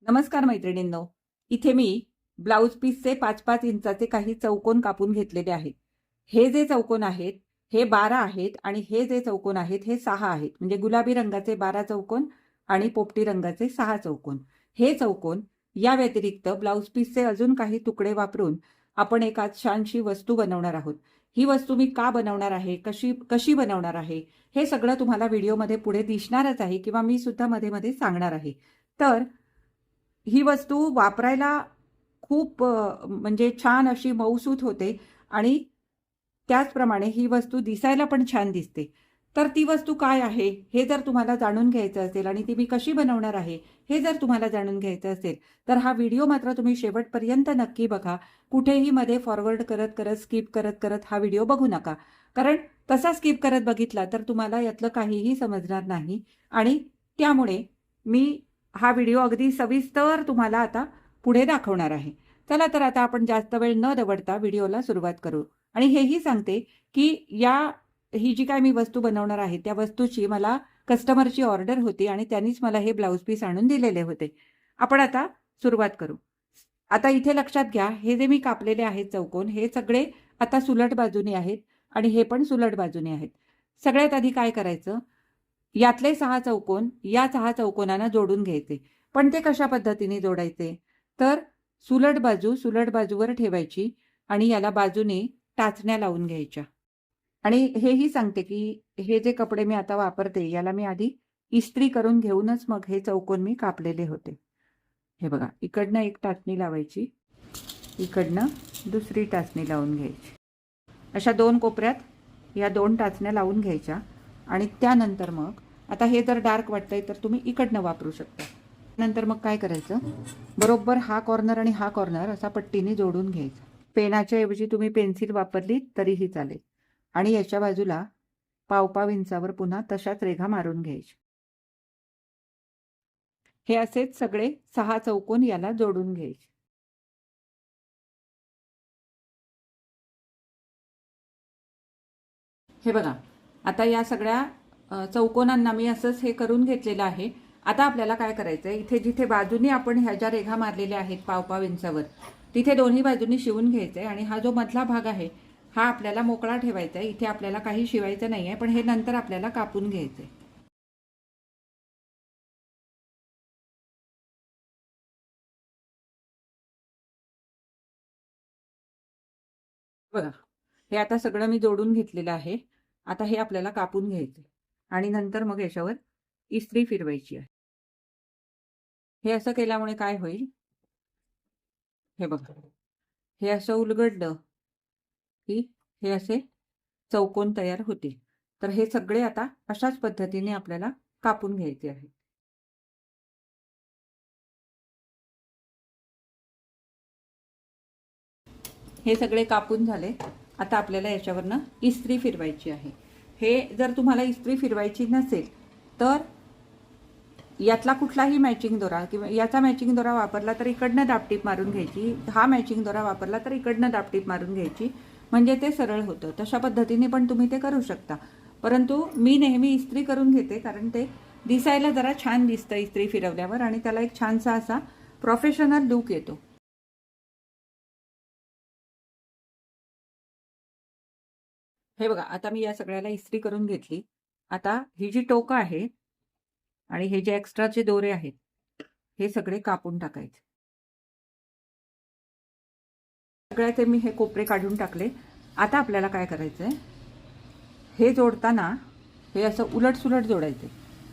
नमस्कार मैत्रिणींनो. इथे मी ब्लाऊज पीसचे 5-5 इंचाचे काही चौकोन कापून घेतलेले आहेत. हे जे चौकोन आहेत हे 12 आहेत आणि हे जे चौकोन आहेत हे 6 आहेत. म्हणजे गुलाबी रंगाचे 12 चौकोन आणि पोपटी रंगाचे 6 चौकोन. हे चौकोन या व्यतिरिक्त ब्लाऊज पीसचे अजून काही तुकडे वापरून आपण एक आज छानशी वस्तू बनवणार आहोत. ही वस्तू मी का बनवणार आहे, कशी कशी बनवणार आहे, हे सगळं तुम्हाला व्हिडिओमध्ये पुढे दिसणारच आहे किंवा मी सुद्धा मध्ये मध्ये सांगणार आहे. तर ही वस्तू वापरायला खूप म्हणजे छान अशी मऊसूत होते आणि त्याचप्रमाणे ही वस्तू दिसायला पण छान दिसते. तर ती वस्तू काय आहे हे जर तुम्हाला जाणून घ्यायचं असेल आणि ती मी कशी बनवणार आहे हे जर तुम्हाला जाणून घ्यायचं असेल तर हा व्हिडिओ मात्र तुम्ही शेवटपर्यंत नक्की बघा. कुठेही मध्ये फॉरवर्ड करत करत स्किप करत करत हा व्हिडिओ बघू नका, कारण तसा स्किप करत बघितला तर तुम्हाला यातलं काहीही समजणार नाही. आणि त्यामुळे मी हा व्हिडिओ अगदी सविस्तर तुम्हाला आता पुढे दाखवणार आहे. चला तर आता आपण जास्त वेळ न दवडता व्हिडिओला सुरुवात करू. आणि हेही सांगते की ही जी काय मी वस्तू बनवणार आहे त्या वस्तूची मला कस्टमरची ऑर्डर होती आणि त्यांनीच मला हे ब्लाऊज पीस आणून दिलेले होते. आपण आता सुरुवात करू. आता इथे लक्षात घ्या, हे जे मी कापलेले आहेत चौकोन हे सगळे आता सुलट बाजूने आहेत आणि हे पण सुलट बाजूने आहेत. सगळ्यात आधी काय करायचं, यातले 6 चौकोन या 6 चौकोनांना जोडून घ्यायचे. पण ते कशा पद्धतीने जोडायचे, तर सुलट बाजू सुलट बाजूवर ठेवायची आणि याला बाजूने टाचण्या लावून घ्यायच्या. आणि हेही सांगते की हे जे कपडे मी आता वापरते याला मी आधी इस्त्री करून घेऊनच मग हे चौकोन मी कापलेले होते. हे बघा, इकडनं एक टाचणी लावायची, इकडनं दुसरी टाचणी लावून घ्यायची. अशा 2 कोपऱ्यात या 2 टाचण्या लावून घ्यायच्या. आणि त्यानंतर मग आता हे जर डार्क वाटतंय तर तुम्ही इकडनं वापरू शकता. नंतर मग काय करायचं, बरोबर हा कॉर्नर आणि हा कॉर्नर असा पट्टीने जोडून घ्यायचा. पेनाच्या ऐवजी तुम्ही पेन्सिल वापरली तरीही चालेल. आणि याच्या बाजूला पाव इंचावर पुन्हा तशाच रेघा मारून घ्यायच्या. हे असेच सगळे 6 चौकोन याला जोडून घ्यायचे. हे बघा, आता या सगळ्या चौकोनांना मी असंच हे करून घेतलेलं आहे. आता आपल्याला काय करायचं आहे, इथे जिथे बाजूनी आपण ह्या ज्या रेघा मारलेल्या आहेत पाव इंचावर, तिथे दोन्ही बाजूनी शिवून घ्यायचं आहे. आणि हा जो मधला भाग आहे हा आपल्याला मोकळा ठेवायचा आहे. इथे आपल्याला काही शिवायचं नाही आहे, पण हे नंतर आपल्याला कापून घ्यायचं आहे. बघा, हे आता सगळं मी जोडून घेतलेलं आहे. आता हे आपल्याला कापून घ्यायचं आणि नंतर मग याच्यावर इस्त्री फिरवायची आहे. हे असं केल्यामुळे काय होईल, हे बघा, हे असं उलगडलं की हे असे चौकोन तयार होतील. तर हे सगळे आता अशाच पद्धतीने आपल्याला कापून घ्यायचे आहे. हे सगळे कापून झाले. आता आपल्याला याच्यावरनं इस्त्री फिरवायची आहे. हे जर तुम्हाला इस्त्री फिरवायची नसेल तर यातला कुठलाही मॅचिंग दोरा किंवा याचा मॅचिंग दोरा वापरला तर इकडनं दापटीप मारून घ्यायची, हा मॅचिंग दोरा वापरला तर इकडनं दापटीप मारून घ्यायची, म्हणजे ते सरळ होतं. तशा पद्धतीने पण तुम्ही ते करू शकता. परंतु मी नेहमी इस्त्री करून घेते, कारण ते दिसायला जरा छान दिसतं इस्त्री फिरवल्यावर आणि त्याला एक छानसा असा प्रोफेशनल लुक येतो. हे बघा, आता मी या सगळ्याला इस्त्री करून घेतली. आता ही जी टोकं आहे आणि हे जे एक्स्ट्राचे दोरे आहेत हे सगळे कापून टाकायचे. सगळ्याचे मी हे कोपरे काढून टाकले. आता आपल्याला काय करायचंय, हे जोडताना हे असं उलट सुलट जोडायचे.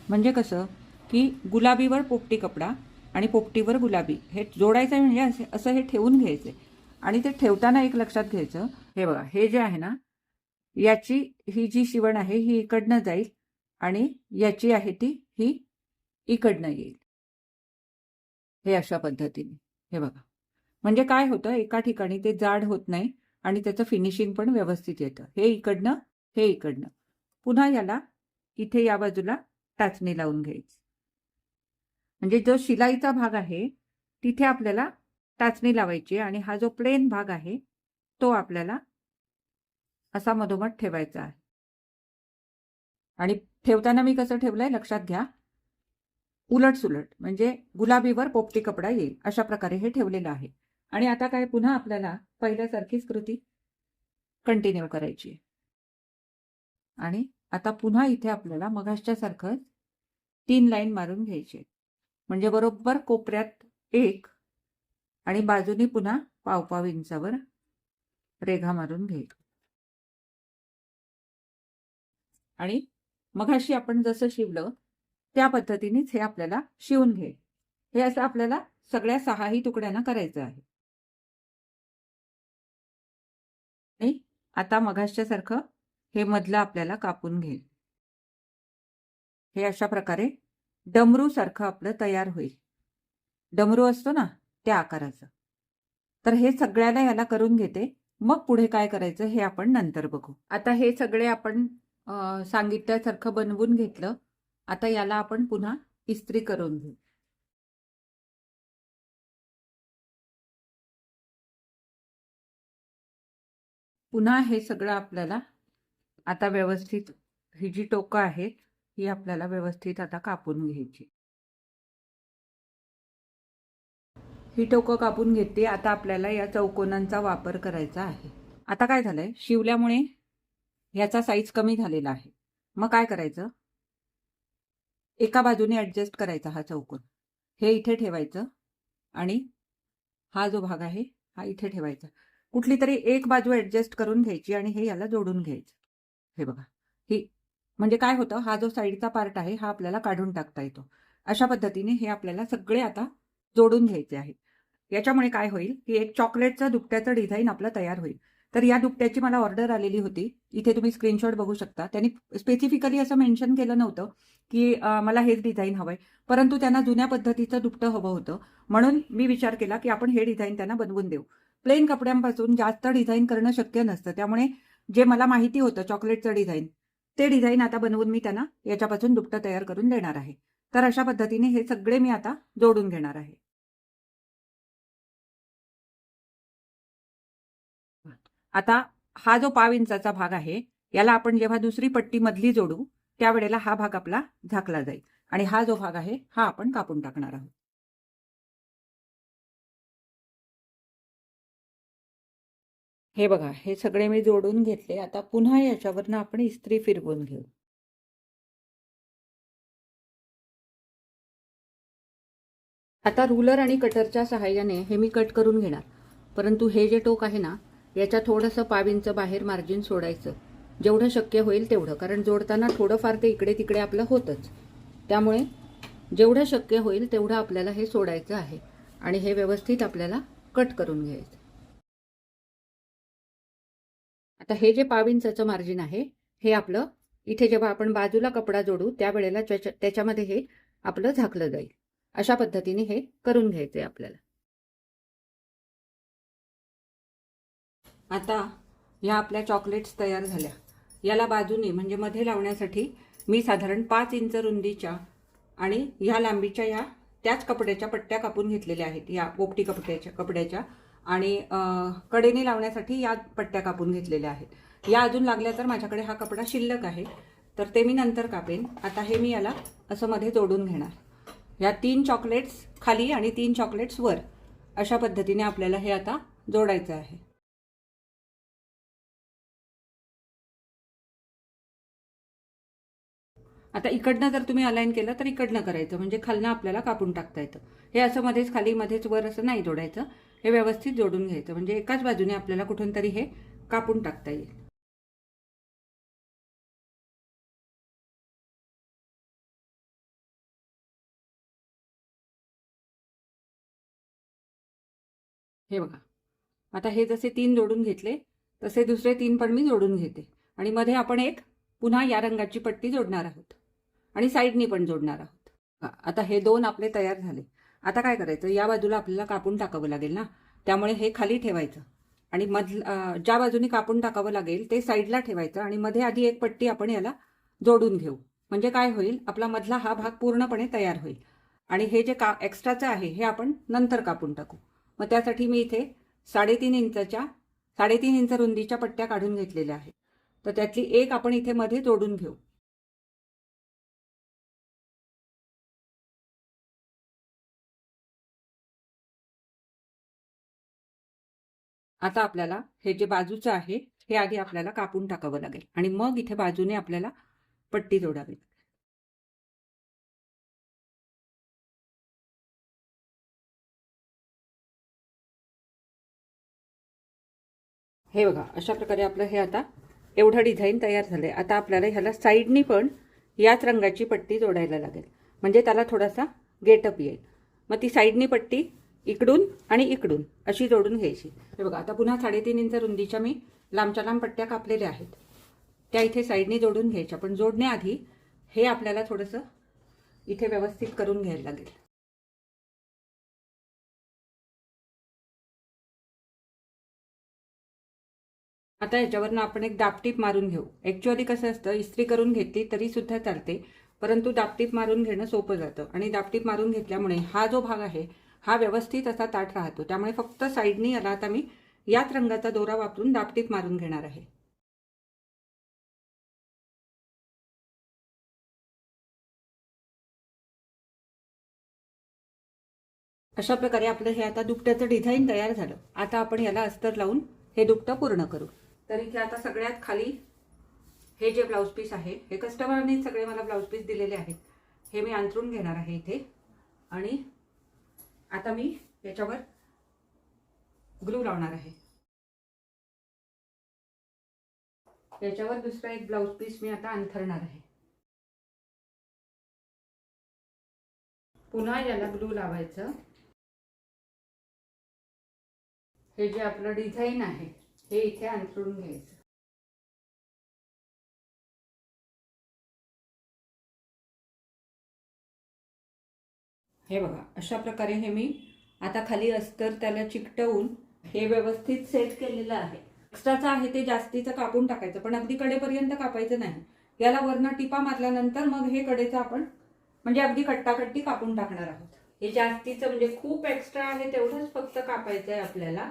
म्हणजे कसं की गुलाबीवर पोपटी कपडा आणि पोपटीवर गुलाबी हे जोडायचं, म्हणजे असं हे ठेवून घ्यायचे. आणि ते ठेवताना एक लक्षात घ्यायचं, हे बघा, हे जे आहे ना, याची ही जी शिवण आहे ही इकडनं जाईल आणि याची आहे ती ही इकडनं येईल. हे अशा पद्धतीने, हे बघा, म्हणजे काय होतं, एका ठिकाणी ते जाड होत नाही आणि त्याचं फिनिशिंग पण व्यवस्थित येतं. हे इकडनं, हे इकडनं. पुन्हा याला इथे या बाजूला टाचणी लावून घ्यायची. म्हणजे जो शिलाईचा भाग आहे तिथे आपल्याला टाचणी लावायची आणि हा जो प्लेन भाग आहे तो आपल्याला असा मधोमध ठेवायचा आहे. आणि ठेवताना मी कसं ठेवलंय लक्षात घ्या. उलट सुलट म्हणजे गुलाबीवर पोपटी कपडा येईल अशा प्रकारे हे ठेवलेलं आहे. आणि आता काय पुन्हा आपल्याला पहिल्यासारखीच कृती कंटिन्यू करायची आहे. आणि आता पुन्हा इथे आपल्याला मगाशच्या सारखं 3 लाईन मारून घ्यायची. म्हणजे बरोबर कोपऱ्यात 1 आणि बाजूनी पुन्हा पाव इंचावर रेघा मारून घ्यायची. आणि मगाशी आपण जसं शिवलं त्या पद्धतीनेच हे आपल्याला शिवून घे. हे असं आपल्याला सगळ्या 6ही तुकड्यांना करायचं आहे. आणि आता मगाशच्या सारखं हे मधलं आपल्याला कापून घे. हे अशा प्रकारे डमरू सारखं आपलं तयार होईल. डमरू असतो ना त्या आकाराचं. तर हे सगळ्याला याला करून घेते. मग पुढे काय करायचं हे आपण नंतर बघू. आता हे सगळे आपण सांगितल्यासारखं बनवून घेतलं. आता याला आपण पुन्हा इस्त्री करून घेऊ. पुन्हा हे सगळं आपल्याला आता व्यवस्थित ही जी टोकं आहेत ही आपल्याला व्यवस्थित आता कापून घ्यायची. ही टोकं कापून घेतली. आता आपल्याला या चौकोनांचा वापर करायचा आहे. आता काय झालंय, शिवल्यामुळे ह्याचा साईज कमी झालेला आहे. मग काय करायचं, एका बाजूने ऍडजस्ट करायचा हा चौकोन, हे इथे ठेवायचं आणि हा जो भाग आहे हा इथे ठेवायचा. कुठली तरी एक बाजू ऍडजस्ट करून घ्यायची आणि हे याला जोडून घ्यायचं. हे बघा, ही म्हणजे काय होतं, हा जो साईडचा पार्ट आहे हा आपल्याला काढून टाकता येतो. अशा पद्धतीने हे आपल्याला सगळे आता जोडून घ्यायचे आहे. याच्यामुळे काय होईल की एक चॉकलेटचं दुपट्याचं डिझाईन आपलं तयार होईल. तर या दुपट्याची मला ऑर्डर आलेली होती. इथे तुम्ही स्क्रीनशॉट बघू शकता. त्यांनी स्पेसिफिकली असं मेन्शन केलं नव्हतं की मला हेच डिझाईन हवंय, परंतु त्यांना जुन्या पद्धतीचं दुपटं हवं होतं. म्हणून मी विचार केला की आपण हे डिझाईन त्यांना बनवून देऊ. प्लेन कपड्यांपासून जास्त डिझाईन करणं शक्य नसतं. त्यामुळे जे मला माहिती होतं चॉकलेटचं डिझाईन, ते डिझाईन आता बनवून मी त्यांना याच्यापासून दुपटं तयार करून देणार आहे. तर अशा पद्धतीने हे सगळे मी आता जोडून घेणार आहे. आता हा जो 1/2 इंचाचा भाग आहे याला आपण जेव्हा दुसरी पट्टी मधली जोडू त्यावेळेला हा भाग आपला झाकला जाईल आणि हा जो भाग आहे हा आपण कापून टाकणार आहोत. हे बघा, हे सगळे मी जोडून घेतले. आता पुन्हा याच्यावरनं आपण इस्त्री फिरवून घेऊ. आता रूलर आणि कटरच्या सहाय्याने हे मी कट करून घेणार. परंतु हे जे टोक आहे ना याच्या थोडंसं 1/2 इंच बाहेर मार्जिन सोडायचं, जेवढं शक्य होईल तेवढं. कारण जोडताना थोडंफार ते इकडे तिकडे आपलं होतंच. त्यामुळे जेवढं शक्य होईल तेवढं आपल्याला हे सोडायचं आहे आणि हे व्यवस्थित आपल्याला कट करून घ्यायचं. आता हे जे 1/2 इंचाचं मार्जिन आहे हे आपलं इथे जेव्हा आपण बाजूला कपडा जोडू त्यावेळेला त्याच्यामध्ये हे आपलं झाकलं जाईल. अशा पद्धतीने हे करून घ्यायचे आपल्याला. आता ह्या आपल्या चॉकलेट्स तयार झाल्या. याला बाजूने म्हणजे मध्ये लावण्यासाठी मी साधारण 5 इंच रुंदीच्या आणि ह्या लांबीच्या ह्या त्याच कपड्याच्या पट्ट्या कापून घेतलेल्या आहेत. या पोपटी कपड्याच्या आणि कडेने लावण्यासाठी या पट्ट्या कापून घेतलेल्या आहेत. या अजून लागल्या तर माझ्याकडे हा कपडा शिल्लक आहे, तर ते मी नंतर कापेन. आता हे मी याला असं मध्ये जोडून घेणार. ह्या 3 चॉकलेट्स खाली आणि 3 चॉकलेट्स वर अशा पद्धतीने आपल्याला हे आता जोडायचं आहे. आता इकडनं जर तुम्ही अलाइन केलं तर इकडनं करायचं, म्हणजे खालनं आपल्याला कापून टाकता येतं. हे असं मध्येच खाली मध्येच वर असं नाही जोडायचं. हे व्यवस्थित जोडून घ्यायचं म्हणजे एकाच बाजूने आपल्याला कुठून तरी हे कापून टाकता येईल. हे बघा, आता हे जसे 3 जोडून घेतले तसे दुसरे 3 पण मी जोडून घेते आणि मध्ये आपण एक पुन्हा या रंगाची पट्टी जोडणार आहोत आणि साईडनी पण जोडणार आहोत. आता हे 2 आपले तयार झाले. आता काय करायचं, या बाजूला आपल्याला कापून टाकावं लागेल ना, त्यामुळे हे खाली ठेवायचं आणि ज्या बाजूने कापून टाकावं लागेल ते साईडला ठेवायचं आणि मध्ये आधी एक पट्टी आपण याला जोडून घेऊ. म्हणजे काय होईल, आपला मधला हा भाग पूर्णपणे तयार होईल आणि हे जे एक्स्ट्राचं आहे हे आपण नंतर कापून टाकू. मग त्यासाठी मी इथे 3.5 इंच रुंदीच्या पट्ट्या काढून घेतलेल्या आहेत. तर त्यातली एक आपण इथे मध्ये जोडून घेऊ. आता आपल्याला हे जे बाजूचं आहे हे आधी आपल्याला कापून टाकावं लागेल आणि मग इथे बाजूने आपल्याला पट्टी जोडावी. हे बघा, अशा प्रकारे आपलं हे आता एवढं डिझाईन तयार झालंय. आता आपल्याला ह्याला साईडनी पण याच रंगाची पट्टी जोडायला लागेल, म्हणजे त्याला थोडासा गेटअप येईल. मग ती साईडनी पट्टी इकडून आणि इकडून अशी जोडून घ्यायची. हे बघा, आता पुन्हा 3.5 इंच रुंदीच्या मी लांबच्या लांब पट्ट्या कापलेल्या आहेत, त्या इथे साईडनी जोडून घ्यायच्या. पण जोडण्याआधी हे आपल्याला थोडंसं इथे व्यवस्थित करून घ्यायला लागेल. आता याच्यावरनं आपण एक दाबटीप मारून घेऊ. ॲक्च्युअली कसं असतं, इस्त्री करून घेतली तरी सुद्धा चालते, परंतु दाबटीप मारून घेणं सोपं जातं. आणि दाबटीप मारून घेतल्यामुळे हा जो भाग आहे हा व्यवस्थित असा ताठ राहतो. त्यामुळे फक्त साईडनी याला आता मी याच रंगाचा दोरा वापरून दाबटीप मारून घेणार आहे. अशा प्रकारे आपलं हे आता दुपट्याचं डिझाईन तयार झालं. आता आपण याला अस्तर लावून हे दुपटं पूर्ण करू. तर इथे आता सगळ्यात खाली हे जे ब्लाऊज पीस आहे, हे कस्टमरने सगळे मला ब्लाऊज पीस दिलेले आहेत, हे मी अंथरून घेणार आहे इथे. आणि आता मी याच्यावर ग्लू लावणार आहे. याच्यावर दुसरा एक ब्लाऊज पीस मी आता अंथरणार आहे. पुन्हा याला ग्लू लावायचं. हे जे आपलं डिझाईन आहे हे इथे अंथरून घ्यायचं. हे बघा, अशा प्रकारे हे मी आता खाली अस्तर त्याला चिकटवून हे व्यवस्थित सेट केलेलं आहे. एक्स्ट्राचं आहे ते जास्तीचं कापून टाकायचं, पण अगदी कडेपर्यंत कापायचं नाही. याला वरनं टिपा मारल्यानंतर मग हे कडेचं आपण म्हणजे अगदी कट्टाकट्टी कापून टाकणार आहोत. हे जास्तीचं म्हणजे खूप एक्स्ट्रा आहे तेवढंच फक्त कापायचं आहे आपल्याला.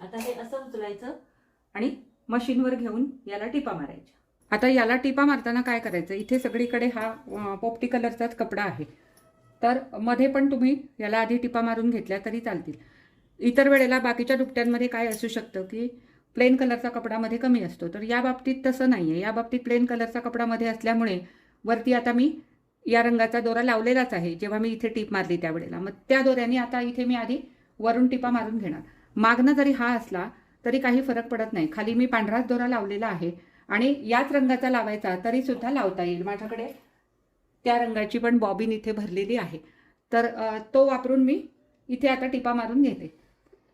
आता हे असं उचलायचं आणि मशीनवर घेऊन याला टिपा मारायच्या. आता याला टिपा मारताना काय करायचं, इथे सगळीकडे हा पोपटी कलरचाच कपडा आहे, तर मध्ये पण तुम्ही याला आधी टिपा मारून घेतल्या तरी चालतील. इतर वेळेला बाकीच्या दुपट्यांमध्ये काय असू शकतं की प्लेन कलरचा कपडामध्ये कमी असतो, तर या बाबतीत तसं नाही आहे. या बाबतीत प्लेन कलरचा कपडामध्ये असल्यामुळे वरती आता मी या रंगाचा दोरा लावलेलाच आहे जेव्हा मी इथे टिप मारली त्यावेळेला. मग त्या दोऱ्याने आता इथे मी आधी वरून टिपा मारून घेणार. मागणं जरी हा असला तरी काही फरक पडत नाही. खाली मी पांढराच दोरा लावलेला आहे आणि याच रंगाचा लावायचा तरी सुद्धा लावता येईल. माझ्याकडे त्या रंगाची पण बॉबिन इथे भरलेली आहे, तर तो वापरून मी इथे आता टिपा मारून घेते.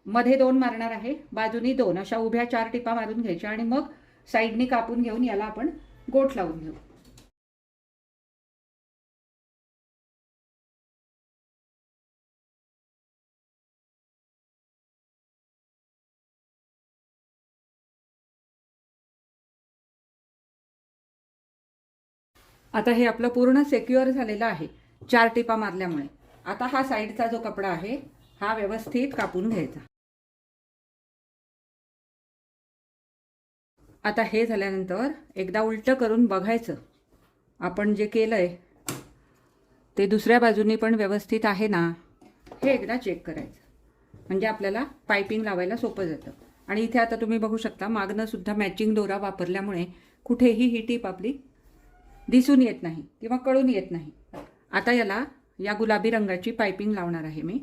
मध्ये 2 मारणार आहे, बाजूनी 2, अशा उभ्या 4 टिपा मारून घ्यायच्या आणि मग साईडनी कापून घेऊन याला आपण गोठ लावून घेऊ. आता हे आपलं पूर्ण सिक्युअर झालेलं आहे 4 टिपा मारल्यामुळे. आता हा साईडचा जो कपडा आहे हा व्यवस्थित कापून घ्यायचा. आता हे झाल्यानंतर एकदा उलटं करून बघायचं आपण जे केलंय ते दुसऱ्या बाजूने पण व्यवस्थित आहे ना, हे एकदा चेक करायचं, म्हणजे आपल्याला पायपिंग लावायला सोपं जातं. आणि इथे आता तुम्ही बघू शकता मागणं सुद्धा मॅचिंग दोरा वापरल्यामुळे कुठेही ही टीप आपली दिसून येत नाही किंवा कळून येत नाही. आता याला या गुलाबी रंगाची पायपिंग लावणार आहे मी.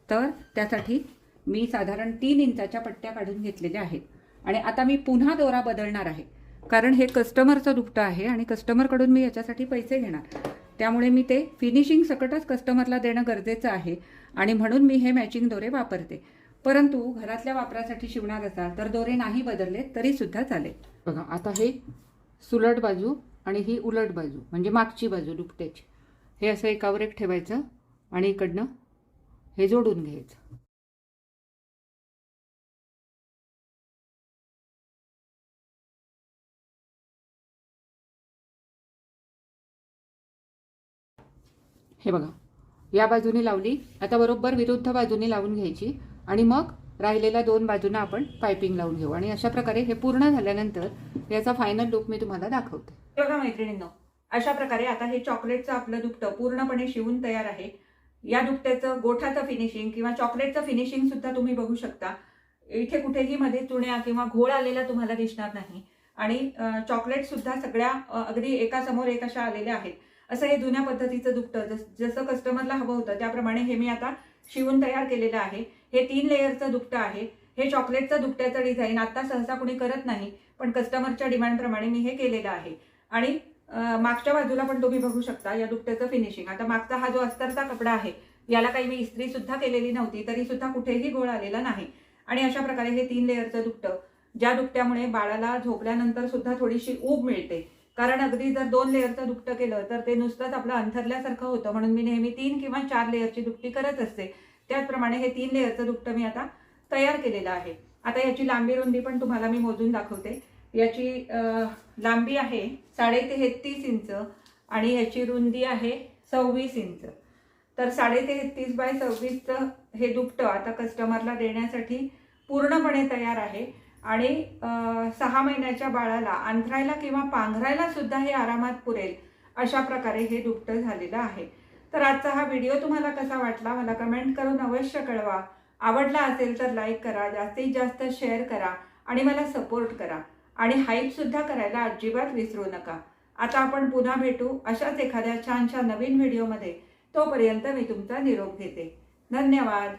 तर त्यासाठी मी साधारण 3 इंचाच्या पट्ट्या काढून घेतलेल्या आहेत. आणि आता मी पुन्हा दोरा बदलणार आहे, कारण हे कस्टमरचं दुपटं आहे आणि कस्टमरकडून मी याच्यासाठी पैसे घेणार. त्यामुळे मी ते फिनिशिंग सकटच कस्टमरला देणं गरजेचं आहे आणि म्हणून मी हे मॅचिंग दोरे वापरते. परंतु घरातल्या वापरासाठी शिवणार असाल तर दोरे नाही बदलले तरी सुद्धा चालेल. बघा, आता हे सुलट बाजू आणि ही उलट बाजू म्हणजे मागची बाजू दुपट्याची, हे असं एकावर एक ठेवायचं आणि इकडनं हे जोडून घ्यायचं. हे बघा, या बाजूने लावली, आता बरोबर विरुद्ध बाजूने लावून घ्यायची आणि मग राहिलेल्या 2 बाजूंना आपण पायपिंग लावून घेऊ. आणि अशा प्रकारे हे पूर्ण झाल्यानंतर याचा फायनल लुक मी तुम्हाला दाखवते. बघा मैत्रिणींनो, अशा प्रकारे आता हे चॉकलेटचं आपलं दुपटं पूर्णपणे शिवून तयार आहे. या दुपट्याचं गोठाचं फिनिशिंग किंवा चॉकलेटचं फिनिशिंग सुद्धा तुम्ही बघू शकता. इथे कुठेही मध्ये चुण्या किंवा घोळ आलेला तुम्हाला दिसणार नाही आणि चॉकलेट सुद्धा सगळ्या अगदी एका समोर एक अशा आलेल्या आहेत. असं हे जुन्या पद्धतीचं दुपटं जसं कस्टमरला हवं होतं त्याप्रमाणे हे मी आता शिवून तयार केलेलं आहे. हे 3 लेयरचं दुपटं आहे. हे चॉकलेटचं दुपट्याचं डिझाईन आता सहसा कुणी करत नाही, पण कस्टमरच्या डिमांडप्रमाणे मी हे केलेलं आहे. आणि मागच्या बाजूला पण तुम्ही बघू शकता या दुपट्याचं फिनिशिंग. आता मागचा हा जो अस्तरचा कपडा आहे याला काही मी इस्त्री सुद्धा केलेली नव्हती, तरी सुद्धा कुठेही घोळ आलेला नाही. आणि अशा प्रकारे हे 3 लेयरचं दुपटं, ज्या दुपट्यामुळे बाळाला झोपल्यानंतर सुद्धा थोडीशी ऊब मिळते. कारण अगदी जर 2 लेयरचं दुपटं केलं तर ते नुसतंच आपलं अंथरल्यासारखं होतं, म्हणून मी नेहमी 3 किंवा 4 लेयरची दुपटी करत असते. त्याचप्रमाणे हे 3 लेयरचं दुपटं मी आता तयार केलेलं आहे. आता याची लांबी रुंदी पण तुम्हाला मी मोजून दाखवते. याची लांबी आहे 33.5 इंच आणि याची रुंदी आहे 26 इंच. तर 33.5 बाय 26चं हे दुपटं आता कस्टमरला देण्यासाठी पूर्णपणे तयार आहे. आणि 6 महिन्याच्या बाळाला अंथरायला किंवा पांघरायला सुद्धा हे आरामात पुरेल अशा प्रकारे हे दुपटं झालेलं आहे. तर आजचा हा व्हिडिओ तुम्हाला कसा वाटला मला कमेंट करून अवश्य कळवा. आवडला असेल तर लाईक करा, जास्तीत जास्त शेअर करा आणि मला सपोर्ट करा. आणि हाईप सुद्धा करायला अजिबात विसरू नका. आता आपण पुन्हा भेटू अशाच एखाद्या छानशा नवीन व्हिडिओमध्ये. तोपर्यंत मी तुमचा निरोप घेते. धन्यवाद.